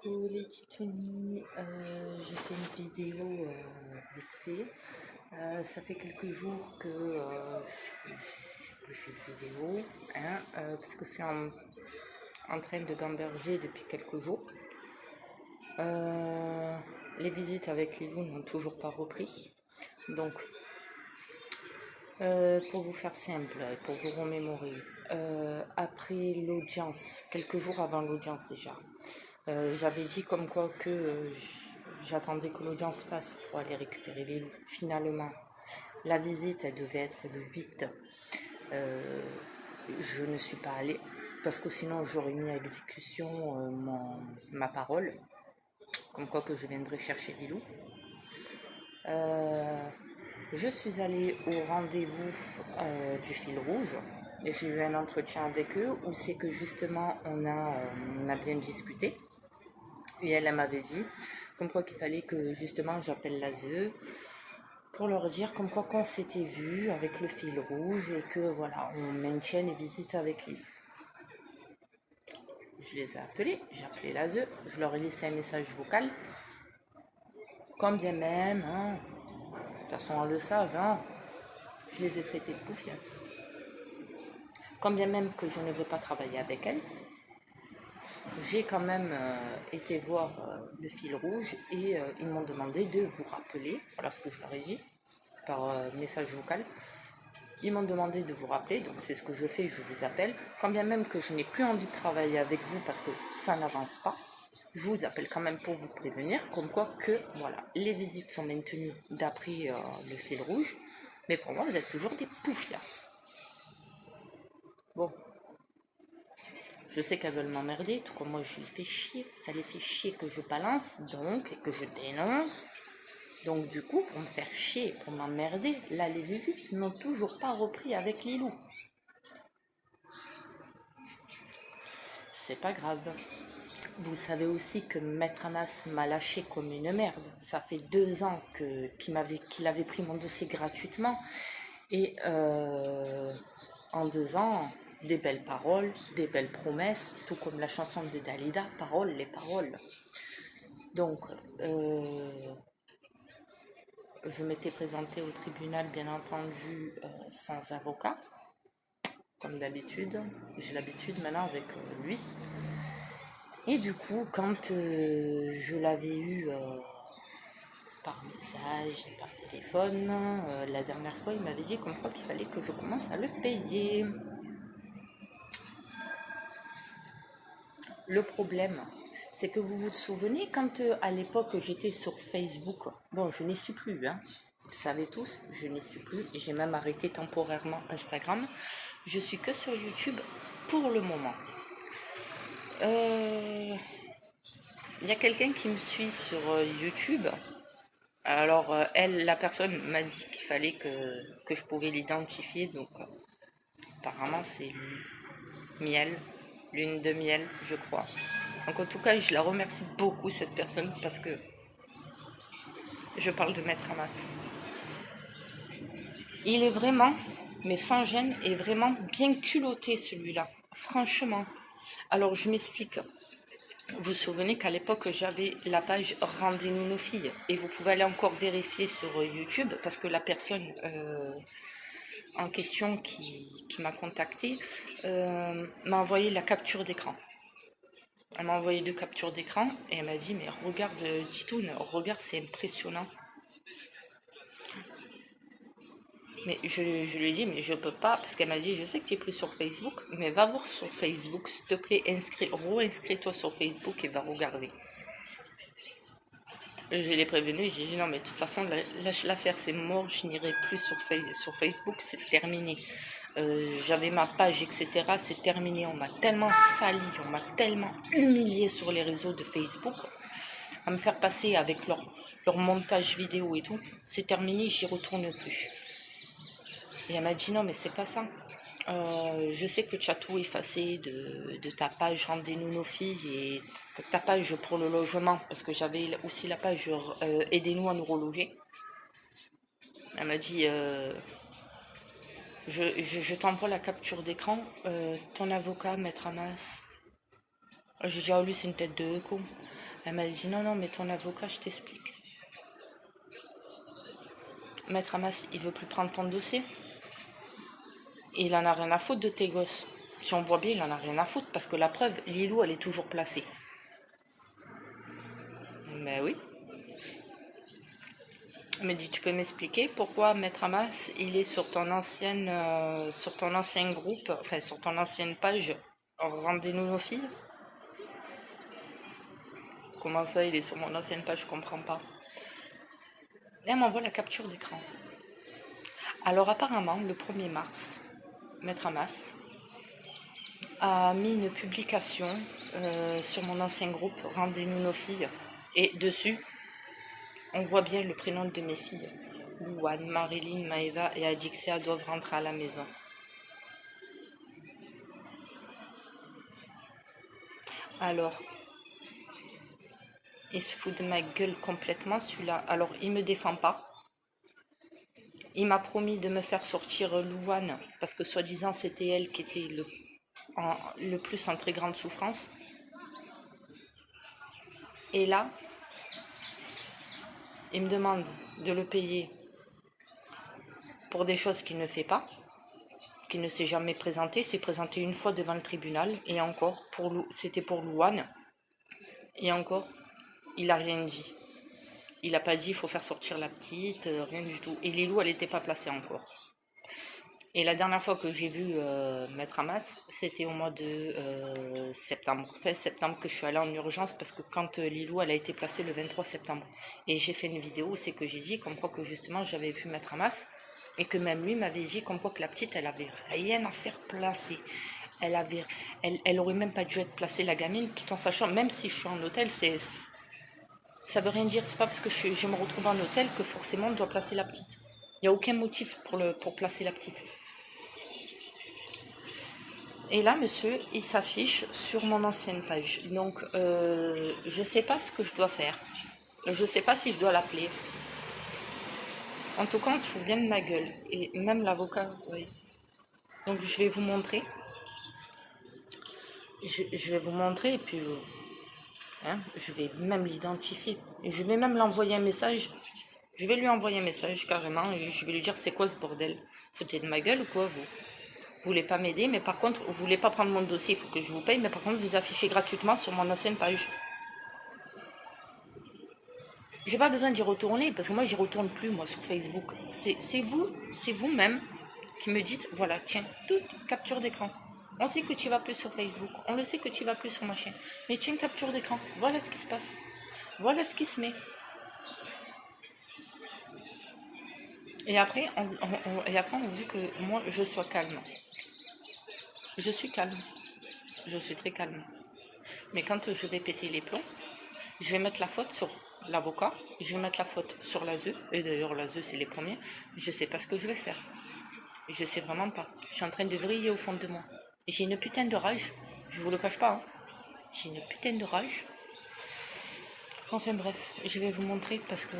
Coucou les titounis, j'ai fait une vidéo vite fait. Ça fait quelques jours que j'ai plus fait de vidéo, hein, parce que je suis en train de gamberger depuis quelques jours. Les visites avec les loups n'ont toujours pas repris. Donc, pour vous faire simple, pour vous remémorer, après l'audience, quelques jours avant l'audience déjà, j'avais dit comme quoi que j'attendais que l'audience passe pour aller récupérer les loups. Finalement, la visite, elle devait être le 8. Je ne suis pas allée parce que sinon j'aurais mis à exécution ma parole, comme quoi que je viendrais chercher les loups. Je suis allée au rendez-vous du fil rouge. J'ai eu un entretien avec eux où c'est que justement on a bien discuté. Et elle m'avait dit comme quoi qu'il fallait que justement j'appelle l'ASE pour leur dire comme quoi qu'on s'était vu avec le fil rouge et que voilà, on maintient les visites avec lui. Je les ai appelés, j'ai appelé l'ASE, je leur ai laissé un message vocal. Quand bien même, hein, de toute façon elles le savent, hein, je les ai traités de poufias. Quand bien même que je ne veux pas travailler avec elles, j'ai quand même été voir le fil rouge et ils m'ont demandé de vous rappeler, voilà ce que je leur ai dit par message vocal. Ils m'ont demandé de vous rappeler, donc c'est ce que je fais, je vous appelle. Quand bien même que je n'ai plus envie de travailler avec vous parce que ça n'avance pas, je vous appelle quand même pour vous prévenir, comme quoi que voilà, les visites sont maintenues d'après le fil rouge, mais pour moi vous êtes toujours des poufias. Bon. Je sais qu'elles veulent m'emmerder, tout comme moi je les fais chier. Ça les fait chier que je balance, donc, et que je dénonce. Donc du coup, pour me faire chier, pour m'emmerder, là les visites n'ont toujours pas repris avec les loups. C'est pas grave. Vous savez aussi que Maître Amas m'a lâché comme une merde. Ça fait 2 ans qu'il avait pris mon dossier gratuitement. Et en 2 ans, des belles paroles, des belles promesses, tout comme la chanson de Dalida, paroles, les paroles. Donc, je m'étais présentée au tribunal, bien entendu, sans avocat, comme d'habitude. J'ai l'habitude maintenant avec lui. Et du coup, quand je l'avais eu par message et par téléphone, la dernière fois, il m'avait dit comme quoi qu'il fallait que je commence à le payer. Le problème, c'est que vous vous souvenez quand à l'époque j'étais sur Facebook, bon je n'y suis plus, hein, vous le savez tous, je n'y suis plus, j'ai même arrêté temporairement Instagram, je suis que sur YouTube pour le moment. Il y a quelqu'un qui me suit sur YouTube, alors la personne m'a dit qu'il fallait que je pouvais l'identifier, donc apparemment c'est Miel, lune de miel je crois. Donc en tout cas, je la remercie beaucoup cette personne parce que je parle de Maître Amas. Il est vraiment, mais sans gêne, et vraiment bien culotté celui-là. Franchement. Alors je m'explique. Vous vous souvenez qu'à l'époque j'avais la page Rendez-nous nos filles et vous pouvez aller encore vérifier sur YouTube parce que la personne en question qui m'a contacté m'a envoyé la capture d'écran. Elle m'a envoyé 2 captures d'écran et elle m'a dit mais regarde Titoune, regarde c'est impressionnant. Mais je lui ai dit mais je peux pas parce qu'elle m'a dit je sais que tu es plus sur Facebook mais va voir sur Facebook s'il te plaît, re-inscris-toi sur Facebook et va regarder. Je l'ai prévenu, j'ai dit non mais de toute façon lâche l'affaire, c'est mort, je n'irai plus sur Facebook, c'est terminé. J'avais ma page, etc. C'est terminé. On m'a tellement sali, on m'a tellement humilié sur les réseaux de Facebook, à me faire passer avec leur montage vidéo et tout. C'est terminé, j'y retourne plus. Et elle m'a dit non mais c'est pas ça. Je sais que tu as tout effacé de ta page Rendez-nous nos filles et ta page pour le logement, parce que j'avais aussi la page Aidez-nous à nous reloger. Elle m'a dit je t'envoie la capture d'écran, ton avocat, Maître Amas. J'ai dit, oh lui c'est une tête de con. Elle m'a dit non, non, mais ton avocat, je t'explique. Maître Hamas, il veut plus prendre ton dossier. Et il en a rien à foutre de tes gosses. Si on voit bien, il en a rien à foutre parce que la preuve, Lilou, elle est toujours placée. Mais oui. Elle me dit, tu peux m'expliquer pourquoi Maître Hamas, il est sur ton ancien groupe, enfin sur ton ancienne page, rendez-nous nos filles. Comment ça, il est sur mon ancienne page, je comprends pas. Et elle m'envoie la capture d'écran. Alors apparemment, le 1er mars, Maître Hamas a mis une publication sur mon ancien groupe, rendez-nous nos filles. Et dessus, on voit bien le prénom de mes filles. Louane, Marilyn, Maëva et Adixia doivent rentrer à la maison. Alors, il se fout de ma gueule complètement celui-là. Alors, il me défend pas. Il m'a promis de me faire sortir Louane, parce que soi-disant c'était elle qui était le plus en très grande souffrance. Et là, il me demande de le payer pour des choses qu'il ne fait pas, qu'il ne s'est jamais présenté. S'est présenté une fois devant le tribunal, et encore, c'était pour Louane. Et encore, il n'a rien dit. Il n'a pas dit il faut faire sortir la petite, rien du tout. Et Lilou, elle n'était pas placée encore. Et la dernière fois que j'ai vu Maître Hamas, c'était au mois de septembre. Fin septembre que je suis allée en urgence parce que quand Lilou, elle a été placée le 23 septembre. Et j'ai fait une vidéo, c'est que j'ai dit comme quoi que justement j'avais vu Maître Hamas et que même lui m'avait dit comme quoi que la petite, elle avait rien à faire placer. Elle aurait même pas dû être placée, la gamine, tout en sachant, même si je suis en hôtel, ça veut rien dire. C'est pas parce que je me retrouve en hôtel que forcément on doit placer la petite. Il n'y a aucun motif pour placer la petite. Et là, monsieur, il s'affiche sur mon ancienne page. Donc, je sais pas ce que je dois faire. Je sais pas si je dois l'appeler. En tout cas, on se fout bien de ma gueule. Et même l'avocat, oui. Donc, je vais vous montrer. Je vais vous montrer et puis je vais même l'identifier. Et je vais même l'envoyer un message. Je vais lui envoyer un message carrément. Et je vais lui dire c'est quoi ce bordel? Foutez de ma gueule ou quoi, vous? Vous voulez pas m'aider, mais par contre, vous voulez pas prendre mon dossier, il faut que je vous paye, mais par contre, vous affichez gratuitement sur mon ancienne page. J'ai pas besoin d'y retourner, parce que moi, j'y retourne plus, moi, sur Facebook. C'est vous-même qui me dites, voilà, tiens, toute capture d'écran. On sait que tu vas plus sur Facebook, on le sait que tu vas plus sur ma chaîne, mais tiens, capture d'écran, voilà ce qui se passe. Voilà ce qui se met. Et après, on veut que moi, je sois calme. Je suis calme. Je suis très calme. Mais quand je vais péter les plombs, je vais mettre la faute sur l'avocat, je vais mettre la faute sur l'ASE, et d'ailleurs l'ASE c'est les premiers, je sais pas ce que je vais faire. Je sais vraiment pas. Je suis en train de vriller au fond de moi. Et j'ai une putain de rage, je vous le cache pas, hein. J'ai une putain de rage. Enfin bref, je vais vous montrer parce que